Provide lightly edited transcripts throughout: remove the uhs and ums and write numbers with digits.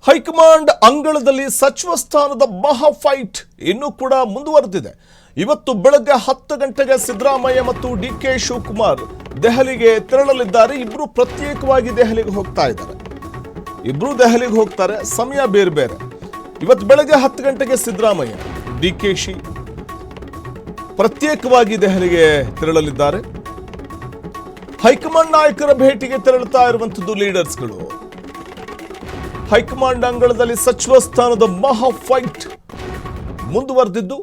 High command ಅಂಗಳದಲ್ಲಿ ಸಚಿವ ಸ್ಥಾನದ ಮಹಾ ಫೈಟ್ ಇನ್ನೂ ಕೂಡ ಮುಂದುವರೆದಿದೆ. ಇವತ್ತು ಬೆಳಗ್ಗೆ 10 ಗಂಟೆಗೆ ಸಿದ್ದರಾಮಯ್ಯ ಮತ್ತು ಡಿಕೆ ಶಿವಕುಮಾರ್ ದೆಹಲಿಗೆ ತೆರಳಲಿದ್ದಾರೆ. ಇಬ್ರು ಪ್ರತ್ಯೇಕವಾಗಿ ದೆಹಲಿಗೆ ಹೋಗ್ತಾ ಇದ್ದಾರೆ. ಸಮಯ ಬೇರೆ ಬೇರೆ. ಇವತ್ತು ಬೆಳಗ್ಗೆ 10 ಗಂಟೆಗೆ ಸಿದ್ದರಾಮಯ್ಯ, ಡಿಕೆಶಿ ಪ್ರತ್ಯೇಕವಾಗಿ ದೆಹಲಿಗೆ ತೆರಳಲಿದ್ದಾರೆ. ಹೈಕಮಾಂಡ್ ನಾಯಕರ ಭೇಟಿಗೆ ತೆರಳುತ್ತಾ ಇರುವಂತದ್ದು ಲೀಡರ್ಸ್ಗಳು. ಹೈಕಮಾಂಡ್ ಅಂಗಳದಲ್ಲಿ ಸಚಿವ ಸ್ಥಾನದ ಮಹಾ ಫೈಟ್ ಮುಂದುವರೆದಿದ್ದು.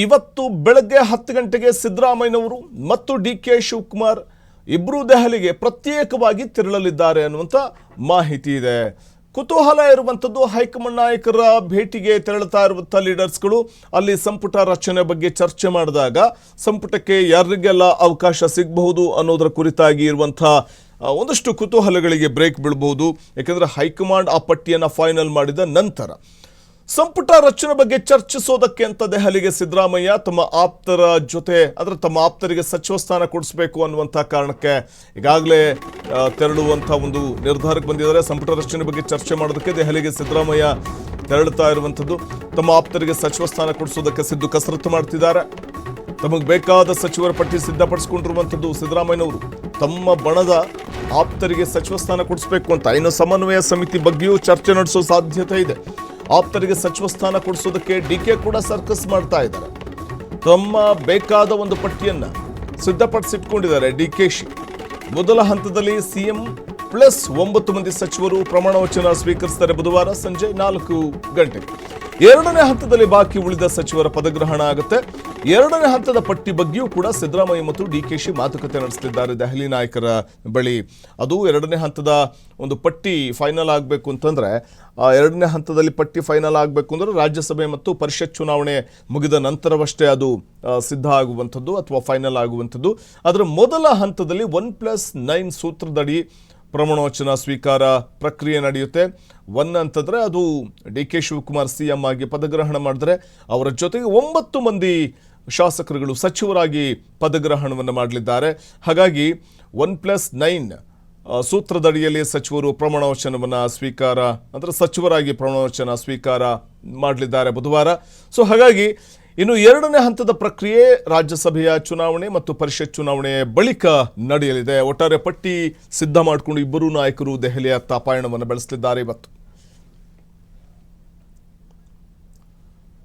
ಇವತ್ತು ಬೆಳಗ್ಗೆ 10 ಗಂಟೆಗೆ ಸಿದ್ದರಾಮಯ್ಯನವರು ಮತ್ತು ಡಿಕೆ ಶಿವಕುಮಾರ್ ಇಬ್ಬರೂ ದೆಹಲಿಗೆ ಪ್ರತ್ಯೇಕವಾಗಿ ತೆರಳಲಿದ್ದಾರೆ ಅನ್ನುವಂಥ ಮಾಹಿತಿ ಇದೆ. ಕುತೂಹಲ ಇರುವಂಥದ್ದು ಹೈಕಮಾಂಡ್ ನಾಯಕರ ಭೇಟಿಗೆ ತೆರಳುತ್ತಾ ಇರುವಂಥ ಲೀಡರ್ಸ್ಗಳು ಅಲ್ಲಿ ಸಂಪುಟ ರಚನೆ ಬಗ್ಗೆ ಚರ್ಚೆ ಮಾಡಿದಾಗ ಸಂಪುಟಕ್ಕೆ ಯಾರಿಗೆಲ್ಲ ಅವಕಾಶ ಸಿಗಬಹುದು ಅನ್ನೋದರ ಕುರಿತಾಗಿ ಇರುವಂಥ ಒಂದಷ್ಟು ಕುತೂಹಲಗಳಿಗೆ ಬ್ರೇಕ್ ಬೀಳಬಹುದು. ಯಾಕೆಂದರೆ ಹೈಕಮಾಂಡ್ ಆ ಪಟ್ಟಿಯನ್ನು ಫೈನಲ್ ಮಾಡಿದ ನಂತರ ಸಂಪುಟ ರಚನೆ ಬಗ್ಗೆ ಚರ್ಚಿಸೋದಕ್ಕೆ ಅಂತ ದೆಹಲಿಗೆ ಸಿದ್ದರಾಮಯ್ಯ ತಮ್ಮ ಆಪ್ತರ ಜೊತೆ, ಅಂದರೆ ತಮ್ಮ ಆಪ್ತರಿಗೆ ಸಚಿವ ಸ್ಥಾನ ಕೊಡಿಸಬೇಕು ಅನ್ನುವಂಥ ಕಾರಣಕ್ಕೆ ಈಗಾಗಲೇ ತೆರಳುವಂಥ ಒಂದು ನಿರ್ಧಾರಕ್ಕೆ ಬಂದಿದ್ದಾರೆ. ಸಂಪುಟ ರಚನೆ ಬಗ್ಗೆ ಚರ್ಚೆ ಮಾಡೋದಕ್ಕೆ ದೆಹಲಿಗೆ ಸಿದ್ದರಾಮಯ್ಯ ತೆರಳುತ್ತಾ ಇರುವಂಥದ್ದು. ತಮ್ಮ ಆಪ್ತರಿಗೆ ಸಚಿವ ಸ್ಥಾನ ಕೊಡಿಸೋದಕ್ಕೆ ಸಿದ್ದು ಕಸರತ್ತು ಮಾಡ್ತಿದ್ದಾರೆ. ತಮಗೆ ಬೇಕಾದ ಸಚಿವರ ಪಟ್ಟಿ ಸಿದ್ಧಪಡಿಸಿಕೊಂಡಿರುವಂಥದ್ದು ಸಿದ್ದರಾಮಯ್ಯನವರು. ತಮ್ಮ ಬಣದ ಆಪ್ತರಿಗೆ ಸಚಿವ ಸ್ಥಾನ ಕೊಡಿಸಬೇಕು ಅಂತ ಇನ್ನು ಸಮನ್ವಯ ಸಮಿತಿ ಬಗ್ಗೆಯೂ ಚರ್ಚೆ ನಡೆಸೋ ಸಾಧ್ಯತೆ ಇದೆ. ಆಪ್ತರಿಗೆ ಸಚಿವ ಸ್ಥಾನ ಕೊಡಿಸೋದಕ್ಕೆ ಡಿಕೆ ಕೂಡ ಸರ್ಕಸ್ ಮಾಡ್ತಾ ಇದ್ದಾರೆ. ತಮ್ಮ ಬೇಕಾದ ಒಂದು ಪಟ್ಟಿಯನ್ನು ಸಿದ್ಧಪಡಿಸಿಟ್ಕೊಂಡಿದ್ದಾರೆ ಡಿಕೆಶಿ. ಮೊದಲ ಹಂತದಲ್ಲಿ ಸಿಎಂ ಪ್ಲಸ್ 9 ಮಂದಿ ಸಚಿವರು ಪ್ರಮಾಣ ವಚನ ಸ್ವೀಕರಿಸಿದ್ದಾರೆ ಬುಧವಾರ ಸಂಜೆ 4 ಗಂಟೆಗೆ. ಎರಡನೇ ಹಂತದಲ್ಲಿ ಬಾಕಿ ಉಳಿದ ಸಚಿವರ ಪದಗ್ರಹಣ ಆಗುತ್ತೆ. ಎರಡನೇ ಹಂತದ ಪಟ್ಟಿ ಬಗ್ಗೆಯೂ ಕೂಡ ಸಿದ್ದರಾಮಯ್ಯ ಮತ್ತು ಡಿಕೆಶಿ ಮಾತುಕತೆ ನಡೆಸಲಿದ್ದಾರೆ ದೆಹಲಿ ನಾಯಕರ ಬಳಿ. ಅದು ಎರಡನೇ ಹಂತದ ಒಂದು ಪಟ್ಟಿ ಫೈನಲ್ ಆಗಬೇಕು ಅಂತಂದರೆ, ಎರಡನೇ ಹಂತದಲ್ಲಿ ಪಟ್ಟಿ ಫೈನಲ್ ಆಗಬೇಕು ಅಂದರೆ ರಾಜ್ಯಸಭೆ ಮತ್ತು ಪರಿಷತ್ ಚುನಾವಣೆ ಮುಗಿದ ನಂತರವಷ್ಟೇ ಅದು ಸಿದ್ಧ ಆಗುವಂಥದ್ದು ಅಥವಾ ಫೈನಲ್ ಆಗುವಂಥದ್ದು. ಅದರ ಮೊದಲ ಹಂತದಲ್ಲಿ 1+9 ಸೂತ್ರದಡಿ ಪ್ರಮಾಣವಚನ ಸ್ವೀಕಾರ ಪ್ರಕ್ರಿಯೆ ನಡೆಯುತ್ತೆ. 1 ಅಂತಂದರೆ ಅದು ಡಿಕೆ ಶಿವಕುಮಾರ್ ಸಿಎಂ ಆಗಿ ಪದಗ್ರಹಣ ಮಾಡಿದ್ರೆ ಅವರ ಜೊತೆಗೆ 9 ಮಂದಿ ಶಾಸಕರುಗಳು ಸಚಿವರಾಗಿ ಪದಗ್ರಹಣವನ್ನು ಮಾಡಲಿದ್ದಾರೆ. ಹಾಗಾಗಿ 1+9 ಸೂತ್ರದಡಿಯಲ್ಲಿ ಸಚಿವರು ಪ್ರಮಾಣವಚನವನ್ನು ಸ್ವೀಕಾರ, ಅಂದರೆ ಸಚಿವರಾಗಿ ಪ್ರಮಾಣವಚನ ಸ್ವೀಕಾರ ಮಾಡಲಿದ್ದಾರೆ ಬುಧವಾರ. ಹಾಗಾಗಿ ಇನ್ನು ಎರಡನೇ ಹಂತದ ಪ್ರಕ್ರಿಯೆ ರಾಜ್ಯಸಭೆಯ ಚುನಾವಣೆ ಮತ್ತು ಪರಿಷತ್ ಚುನಾವಣೆ ಬಳಿಕ ನಡೆಯಲಿದೆ. ಒಟ್ಟಾರೆ ಪಟ್ಟಿ ಸಿದ್ಧ ಮಾಡಿಕೊಂಡು ಇಬ್ಬರೂ ನಾಯಕರು ದೆಹಲಿಯತ್ತ ಪಯಣವನ್ನು ಬೆಳೆಸಲಿದ್ದಾರೆ ಇವತ್ತು.